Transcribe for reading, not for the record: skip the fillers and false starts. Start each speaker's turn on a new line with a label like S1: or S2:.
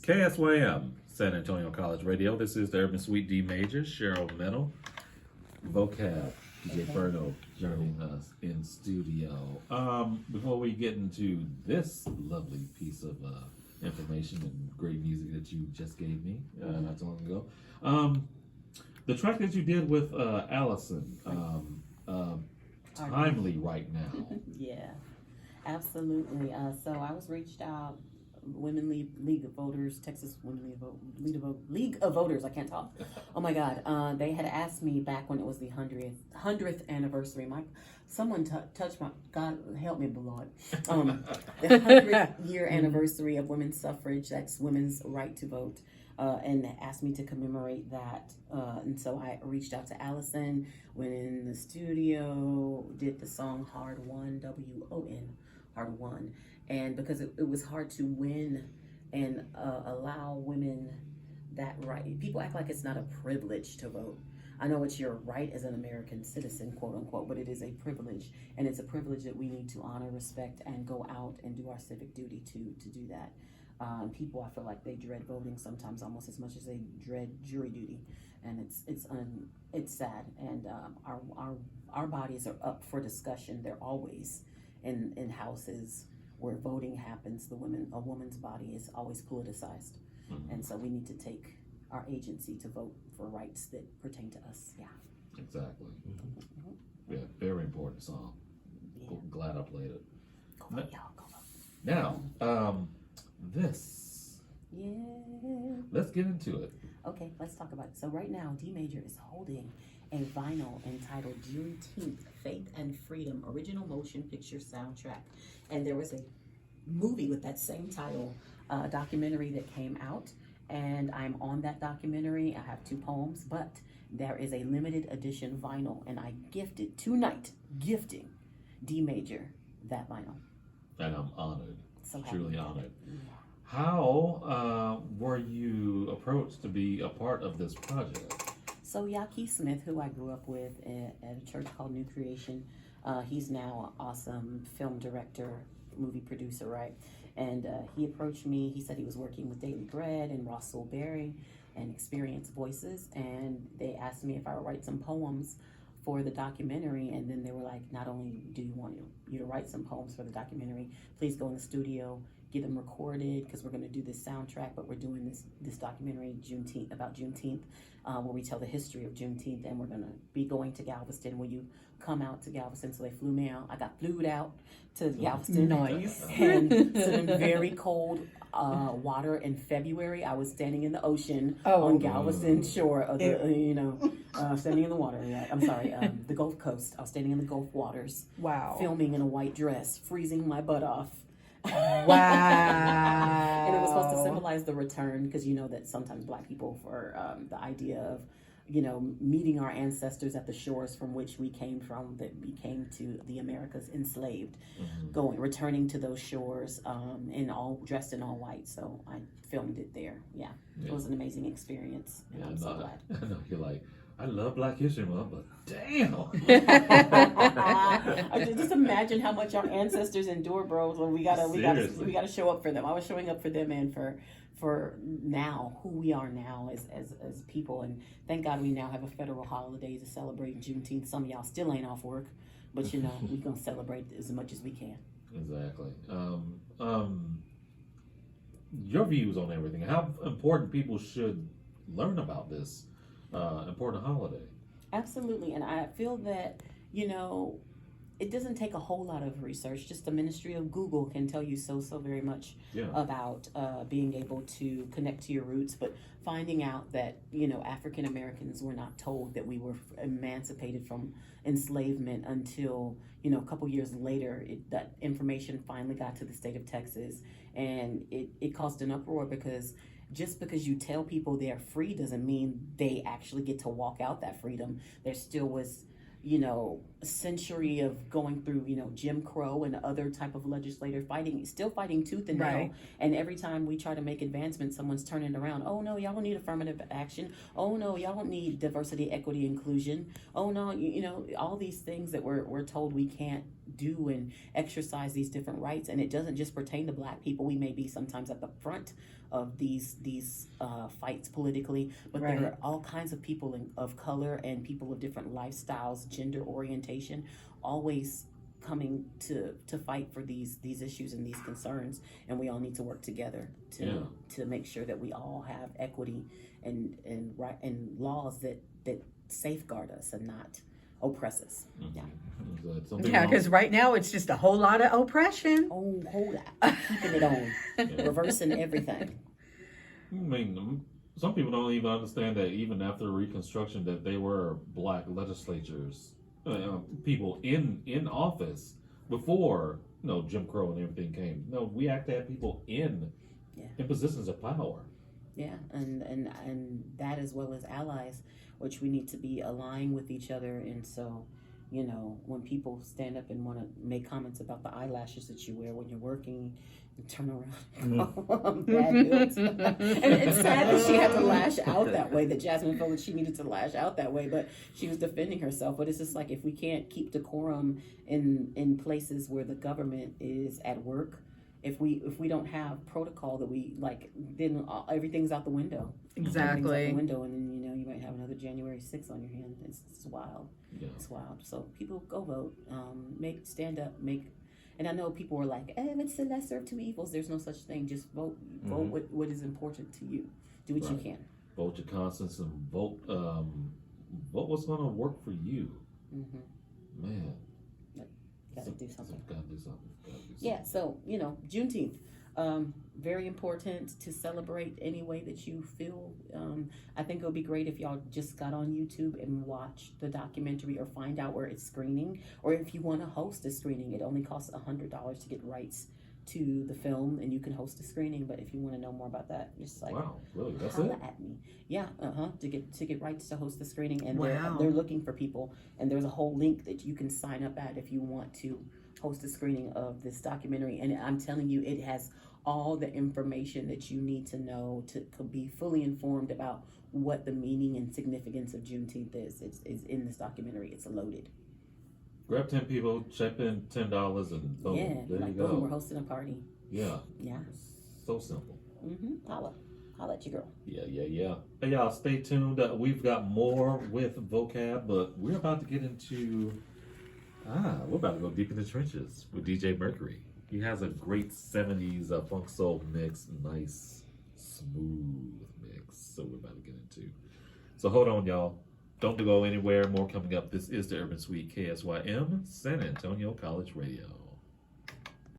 S1: KSYM, San Antonio College Radio. This is the Urban Suite D Major, Cheryl Meadow, Vocab, DJ Ferno joining us in studio. Before we get into this lovely piece of information and great music that you just gave me not too long ago, the track that you did with Allison, timely right now.
S2: Yeah, absolutely. So I was reached out, Women League of Voters, Texas Women League of Voters. I can't talk. Oh my God. They had asked me back when it was the 100th anniversary. Someone touched my, God help me, Lord. The 100th year anniversary of women's suffrage. That's women's right to vote. And asked me to commemorate that. And so I reached out to Allison, went in the studio, did the song Hard Won, W-O-N, Hard Won. And because it was hard to win and allow women that right. People act like it's not a privilege to vote. I know it's your right as an American citizen, quote unquote, but it is a privilege. And it's a privilege that we need to honor, respect, and go out and do our civic duty to do that. People, I feel like they dread voting sometimes almost as much as they dread jury duty, and it's sad. And our bodies are up for discussion. They're always in houses where voting happens. A woman's body is always politicized, and so we need to take our agency to vote for rights that pertain to us. Yeah,
S1: exactly. Yeah, very important song. Yeah. Glad I played it.
S2: Go vote, y'all. Go vote.
S1: Now, this.
S2: Yeah.
S1: Let's get into it.
S2: Okay, let's talk about it. So right now, D Major is holding a vinyl entitled Juneteenth, Faith and Freedom, Original Motion Picture Soundtrack. And there was a movie with that same title, documentary that came out. And I'm on that documentary. I have 2 poems, but there is a limited edition vinyl. And I gifted gifting D Major that vinyl.
S1: And I'm honored.
S2: So
S1: truly honored.
S2: Yeah.
S1: How were you approached to be a part of this project?
S2: So Yaki Smith, who I grew up with at a church called New Creation, he's now an awesome film director, movie producer, right? And he approached me. He said he was working with Daily Bread and Ross Soulberry and Experience Voices, and they asked me if I would write some poems for the documentary. And then they were like, not only do you want you to write some poems for the documentary, please go in the studio, get them recorded, because we're going to do this soundtrack, but we're doing this documentary about Juneteenth, where we tell the history of Juneteenth, and we're going to be going to Galveston. Will you come out to Galveston? So they flew me out. I got flued out to Galveston.
S3: Nice.
S2: And in very cold water in February. I was standing in the ocean on Galveston shore of the, standing in the water. Yeah, I'm sorry, the Gulf Coast. I was standing in the Gulf waters.
S3: Wow.
S2: Filming in a white dress, freezing my butt off.
S3: Wow.
S2: And it was supposed to symbolize the return, because you know that sometimes Black people, for the idea of, meeting our ancestors at the shores from which we came from, that we came to the Americas enslaved, returning to those shores, dressed in all white. So I filmed it there. Yeah. It was an amazing experience, and I'm so glad.
S1: I know you're like, I love Black History Month, but damn.
S2: I just imagine how much our ancestors endure, bro. So we gotta show up for them. I was showing up for them, and for now, who we are now as people. And thank God we now have a federal holiday to celebrate Juneteenth. Some of y'all still ain't off work, but we're gonna celebrate as much as we can.
S1: Exactly. Your views on everything. How important people should learn about this important holiday?
S2: Absolutely. And I feel that, it doesn't take a whole lot of research. Just the Ministry of Google can tell you so very much about being able to connect to your roots, but finding out that, African Americans were not told that we were emancipated from enslavement until, a couple years later. That information finally got to the state of Texas, and it caused an uproar, because just because you tell people they're free doesn't mean they actually get to walk out that freedom. There still was, a century of going through, Jim Crow and other type of legislator still fighting tooth and nail.
S3: Right.
S2: And every time we try to make advancements, someone's turning around. Oh no, y'all don't need affirmative action. Oh no, y'all don't need diversity, equity, inclusion. Oh no, all these things that we're told we can't do and exercise these different rights. And it doesn't just pertain to Black people. We may be sometimes at the front of these fights politically, but
S3: Right.
S2: there are all kinds of people of color and people of different lifestyles, gender orientation, always coming to fight for these issues and these concerns, and we all need to work together to make sure that we all have equity and right and laws that safeguard us and not oppress us. Yeah.
S1: Some people
S3: Yeah,
S1: don't-
S3: because right now it's just a whole lot of oppression.
S2: Oh, hold that. Keeping it on.
S1: Yeah.
S2: Reversing everything.
S1: I mean, some people don't even understand that even after Reconstruction, that they were Black legislatures, people in office before Jim Crow and everything came. No, we have to have people in positions of power.
S2: Yeah, and that as well as allies, which we need to be aligning with each other. And so, when people stand up and want to make comments about the eyelashes that you wear when you're working, and turn around, bad news. And it's sad that she had to lash out that way, that Jasmine felt that she needed to lash out that way, but she was defending herself. But it's just like, if we can't keep decorum in places where the government is at work, if we don't have protocol that we like, then everything's out the window. Everything's out
S3: Exactly.
S2: the window, and then you might have another January 6th on your hand. It's wild.
S1: Yeah.
S2: It's wild. So people go vote. Stand up. And I know people were like, it's the lesser of two evils. There's no such thing. Just vote.
S1: Mm-hmm.
S2: Vote what is important to you. Do what you
S1: Right.
S2: can.
S1: Vote your conscience and vote what's going to work for you.
S2: Mm-hmm.
S1: Man.
S2: Gotta do something.
S1: Gotta do something.
S2: Yeah, so, Juneteenth, very important to celebrate any way that you feel. I think it would be great if y'all just got on YouTube and watched the documentary, or find out where it's screening, or if you want to host a screening. It only costs $100 to get rights to the film, and you can host a screening. But if you want to know more about that, just like,
S1: Wow, really? That's
S2: holla
S1: it?
S2: at me. Yeah, to get rights to host the screening, and
S3: Wow.
S2: they're looking for people, and there's a whole link that you can sign up at if you want to host a screening of this documentary. And I'm telling you, it has all the information that you need to know to be fully informed about what the meaning and significance of Juneteenth is. It's in this documentary. It's loaded.
S1: Grab 10 people, chip in $10, and boom,
S2: Yeah,
S1: there
S2: like
S1: you go.
S2: boom, we're hosting a party.
S1: Yeah,
S2: Yeah.
S1: so simple.
S2: Holla at your girl.
S1: Yeah. Hey, y'all, stay tuned. We've got more with Vocab, but we're about to get into... we're about to go deep in the trenches with DJ Mercury. He has a great 70s funk soul mix, nice, smooth mix. So we're about to get into. So hold on, y'all. Don't go anywhere. More coming up. This is the Urban Suite, KSYM, San Antonio College Radio.